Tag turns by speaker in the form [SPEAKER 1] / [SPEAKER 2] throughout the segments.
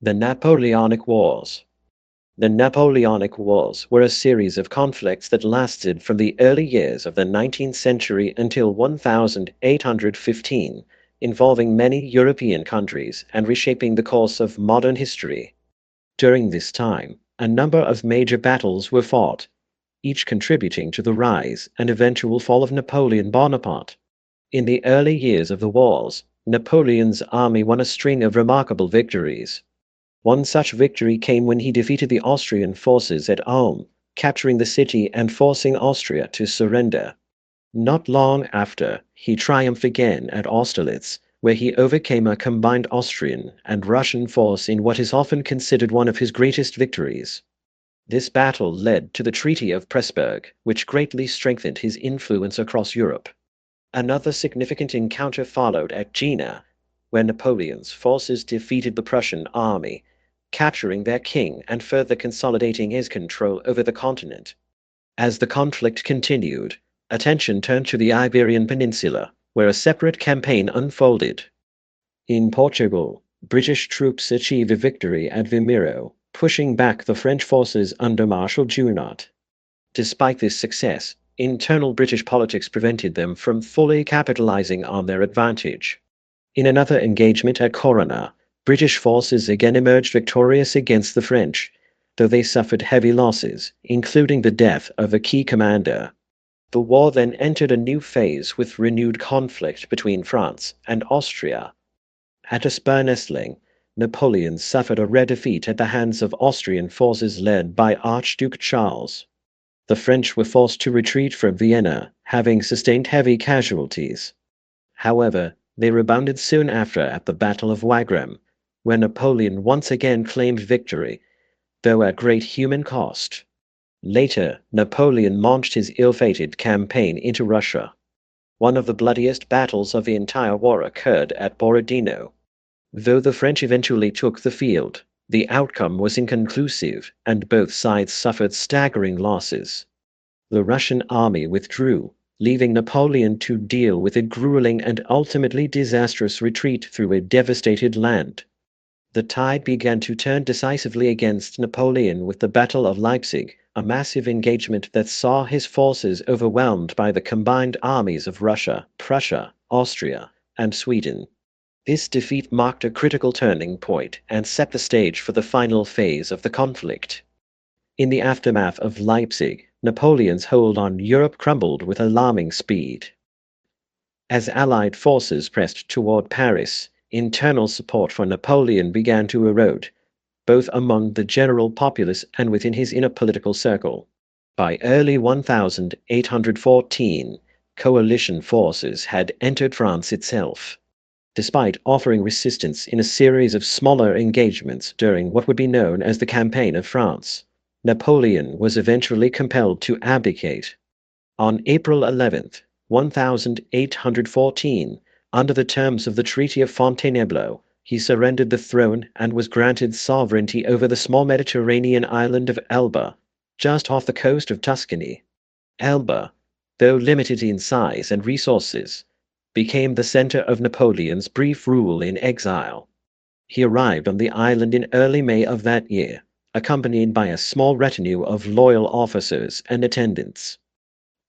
[SPEAKER 1] The Napoleonic Wars. The Napoleonic Wars were a series of conflicts that lasted from the early years of the 19th century until 1815, involving many European countries and reshaping the course of modern history. During this time, a number of major battles were fought, each contributing to the rise and eventual fall of Napoleon Bonaparte. In the early years of the wars, Napoleon's army won a string of remarkable victories. One such victory came when he defeated the Austrian forces at Ulm, capturing the city and forcing Austria to surrender. Not long after, he triumphed again at Austerlitz, where he overcame a combined Austrian and Russian force in what is often considered one of his greatest victories. This battle led to the Treaty of Pressburg, which greatly strengthened his influence across Europe. Another significant encounter followed at Jena, where Napoleon's forces defeated the Prussian army, capturing their king and further consolidating his control over the continent. As the conflict continued, attention turned to the Iberian Peninsula, where a separate campaign unfolded. In Portugal, British troops achieved a victory at Vimeiro, pushing back the French forces under Marshal Junot. Despite this success, internal British politics prevented them from fully capitalizing on their advantage. In another engagement at Corunna, British forces again emerged victorious against the French, though they suffered heavy losses, including the death of a key commander. The war then entered a new phase with renewed conflict between France and Austria. At Spernessling, Napoleon suffered a rare defeat at the hands of Austrian forces led by Archduke Charles. The French were forced to retreat from Vienna, having sustained heavy casualties. However, they rebounded soon after at the Battle of Wagram, where Napoleon once again claimed victory, though at great human cost. Later, Napoleon launched his ill-fated campaign into Russia. One of the bloodiest battles of the entire war occurred at Borodino. Though the French eventually took the field, the outcome was inconclusive, and both sides suffered staggering losses. The Russian army withdrew, leaving Napoleon to deal with a grueling and ultimately disastrous retreat through a devastated land. The tide began to turn decisively against Napoleon with the Battle of Leipzig, a massive engagement that saw his forces overwhelmed by the combined armies of Russia, Prussia, Austria, and Sweden. This defeat marked a critical turning point and set the stage for the final phase of the conflict. In the aftermath of Leipzig, Napoleon's hold on Europe crumbled with alarming speed. As Allied forces pressed toward Paris, internal support for Napoleon began to erode, both among the general populace and within his inner political circle. By early 1814, coalition forces had entered France itself. Despite offering resistance in a series of smaller engagements during what would be known as the Campaign of France, Napoleon was eventually compelled to abdicate. On April 11, 1814, under the terms of the Treaty of Fontainebleau, he surrendered the throne and was granted sovereignty over the small Mediterranean island of Elba, just off the coast of Tuscany. Elba, though limited in size and resources, became the center of Napoleon's brief rule in exile. He arrived on the island in early May of that year, accompanied by a small retinue of loyal officers and attendants.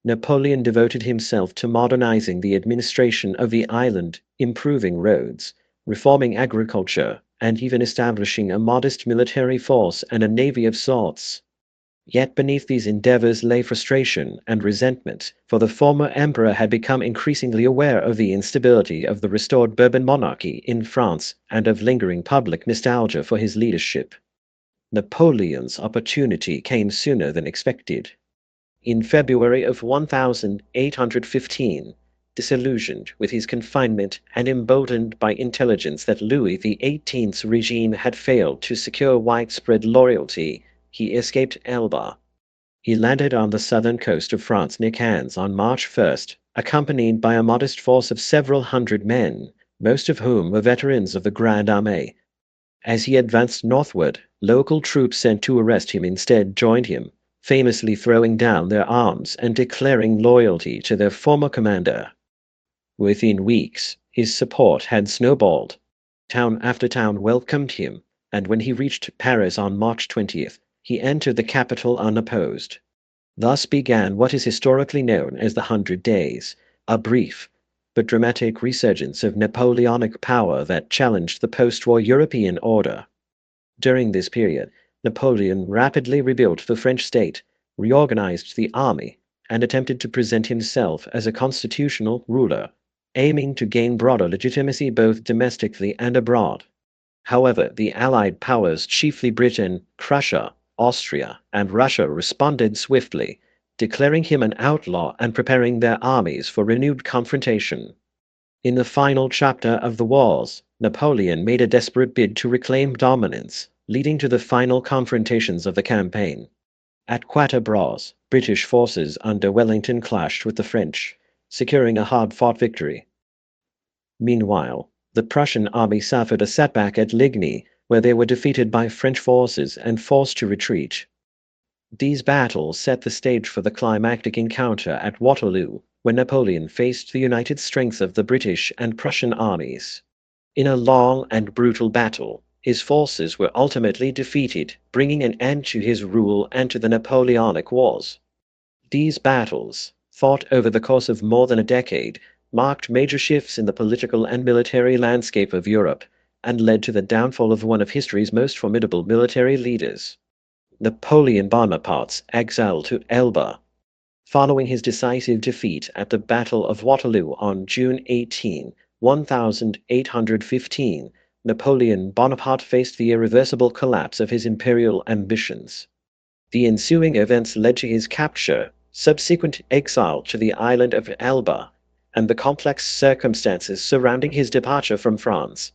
[SPEAKER 1] Napoleon devoted himself to modernizing the administration of the island, improving roads, reforming agriculture, and even establishing a modest military force and a navy of sorts. Yet beneath these endeavors lay frustration and resentment, for the former emperor had become increasingly aware of the instability of the restored Bourbon monarchy in France and of lingering public nostalgia for his leadership. Napoleon's opportunity came sooner than expected. In February of 1815, disillusioned with his confinement and emboldened by intelligence that Louis XVIII's regime had failed to secure widespread loyalty, he escaped Elba. He landed on the southern coast of France near Cannes on March 1st, accompanied by a modest force of several hundred men, most of whom were veterans of the Grande Armée. As he advanced northward, local troops sent to arrest him instead joined him, famously throwing down their arms and declaring loyalty to their former commander. Within weeks, his support had snowballed. Town after town welcomed him, and when he reached Paris on March 20th, he entered the capital unopposed. Thus began what is historically known as the Hundred Days, a brief but dramatic resurgence of Napoleonic power that challenged the post-war European order. During this period, Napoleon rapidly rebuilt the French state, reorganized the army, and attempted to present himself as a constitutional ruler, aiming to gain broader legitimacy both domestically and abroad. However, the Allied powers, chiefly Britain, Prussia, Austria, and Russia, responded swiftly, declaring him an outlaw and preparing their armies for renewed confrontation. In the final chapter of the wars, Napoleon made a desperate bid to reclaim dominance, leading to the final confrontations of the campaign. At Quatre Bras, British forces under Wellington clashed with the French, securing a hard-fought victory. Meanwhile, the Prussian army suffered a setback at Ligny, where they were defeated by French forces and forced to retreat. These battles set the stage for the climactic encounter at Waterloo, where Napoleon faced the united strength of the British and Prussian armies. In a long and brutal battle, his forces were ultimately defeated, bringing an end to his rule and to the Napoleonic Wars. These battles, fought over the course of more than a decade, marked major shifts in the political and military landscape of Europe, and led to the downfall of one of history's most formidable military leaders. Napoleon Bonaparte's exile to Elba. Following his decisive defeat at the Battle of Waterloo on June 18, 1815, Napoleon Bonaparte faced the irreversible collapse of his imperial ambitions. The ensuing events led to his capture, subsequent exile to the island of Elba, and the complex circumstances surrounding his departure from France.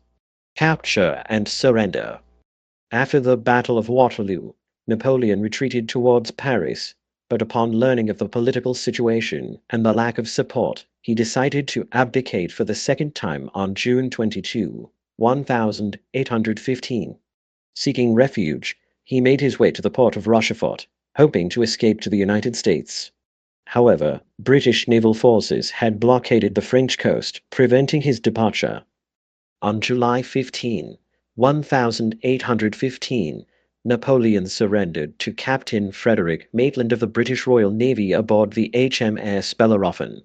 [SPEAKER 1] Capture and surrender. After the Battle of Waterloo, Napoleon retreated towards Paris, but upon learning of the political situation and the lack of support, he decided to abdicate for the second time on June 22, 1815. Seeking refuge, he made his way to the port of Rochefort, hoping to escape to the United States. However, British naval forces had blockaded the French coast, preventing his departure. On July 15, 1815, Napoleon surrendered to Captain Frederick Maitland of the British Royal Navy aboard the HMS Bellerophon.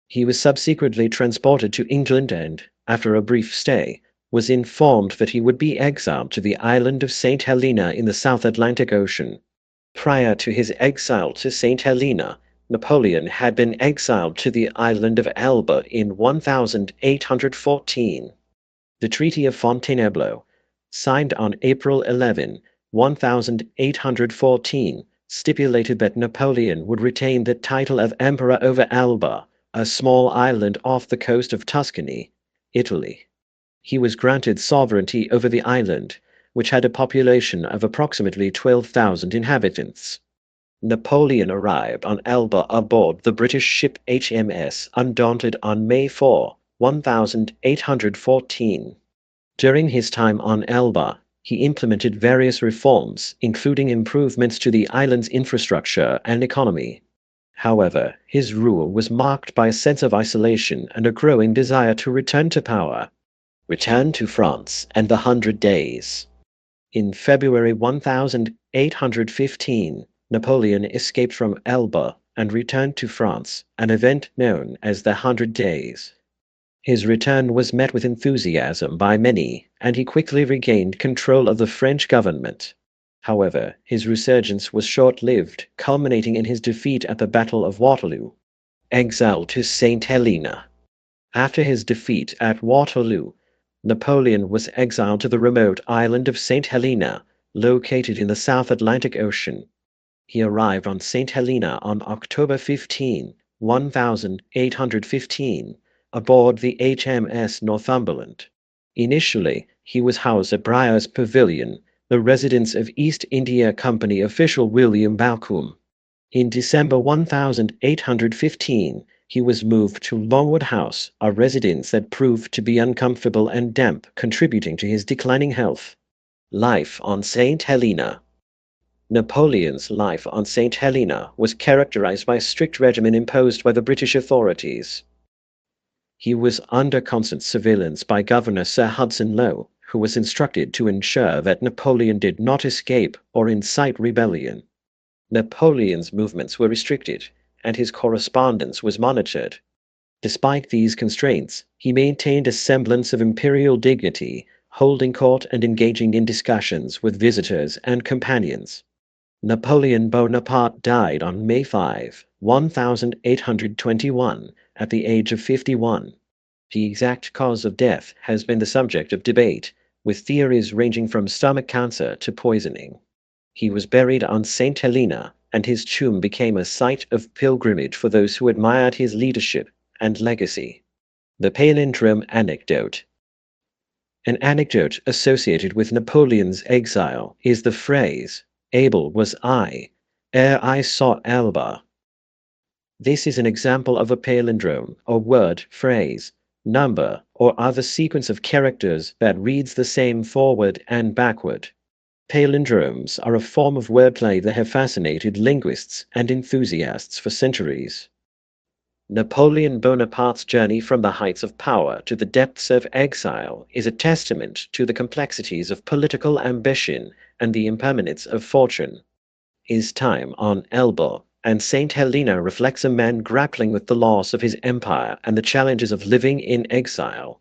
[SPEAKER 1] He was subsequently transported to England and, after a brief stay, was informed that he would be exiled to the island of St. Helena in the South Atlantic Ocean. Prior to his exile to St. Helena, Napoleon had been exiled to the island of Elba in 1814. The Treaty of Fontainebleau, signed on April 11, 1814, stipulated that Napoleon would retain the title of Emperor over Elba, a small island off the coast of Tuscany, Italy. He was granted sovereignty over the island, which had a population of approximately 12,000 inhabitants. Napoleon arrived on Elba aboard the British ship HMS Undaunted on May 4, 1814. During his time on Elba, he implemented various reforms, including improvements to the island's infrastructure and economy. However, his rule was marked by a sense of isolation and a growing desire to return to power. Return to France and the 100 Days. In February 1815, Napoleon escaped from Elba and returned to France, an event known as the 100 Days. His return was met with enthusiasm by many, and he quickly regained control of the French government. However, his resurgence was short-lived, culminating in his defeat at the Battle of Waterloo. Exile to St. Helena. After his defeat at Waterloo, Napoleon was exiled to the remote island of St. Helena, located in the South Atlantic Ocean. He arrived on St. Helena on October 15, 1815, aboard the HMS Northumberland. Initially, he was housed at Briar's Pavilion, the residence of East India Company official William Balcombe. In December 1815, he was moved to Longwood House, a residence that proved to be uncomfortable and damp, contributing to his declining health. Life on St. Helena. Napoleon's life on St. Helena was characterized by a strict regimen imposed by the British authorities. He was under constant surveillance by Governor Sir Hudson Lowe, who was instructed to ensure that Napoleon did not escape or incite rebellion. Napoleon's movements were restricted, and his correspondence was monitored. Despite these constraints, he maintained a semblance of imperial dignity, holding court and engaging in discussions with visitors and companions. Napoleon Bonaparte died on May 5, 1821, at the age of 51. The exact cause of death has been the subject of debate, with theories ranging from stomach cancer to poisoning. He was buried on St. Helena, and his tomb became a site of pilgrimage for those who admired his leadership and legacy. The Palindrome Anecdote. An anecdote associated with Napoleon's exile is the phrase, "Able was I, ere I saw Elba." This is an example of a palindrome, or word, phrase, number, or other sequence of characters that reads the same forward and backward. Palindromes are a form of wordplay that have fascinated linguists and enthusiasts for centuries. Napoleon Bonaparte's journey from the heights of power to the depths of exile is a testament to the complexities of political ambition and the impermanence of fortune. His time on Elba and St. Helena reflects a man grappling with the loss of his empire and the challenges of living in exile.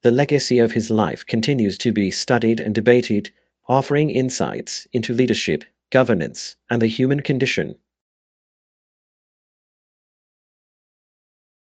[SPEAKER 1] The legacy of his life continues to be studied and debated, offering insights into leadership, governance, and the human condition.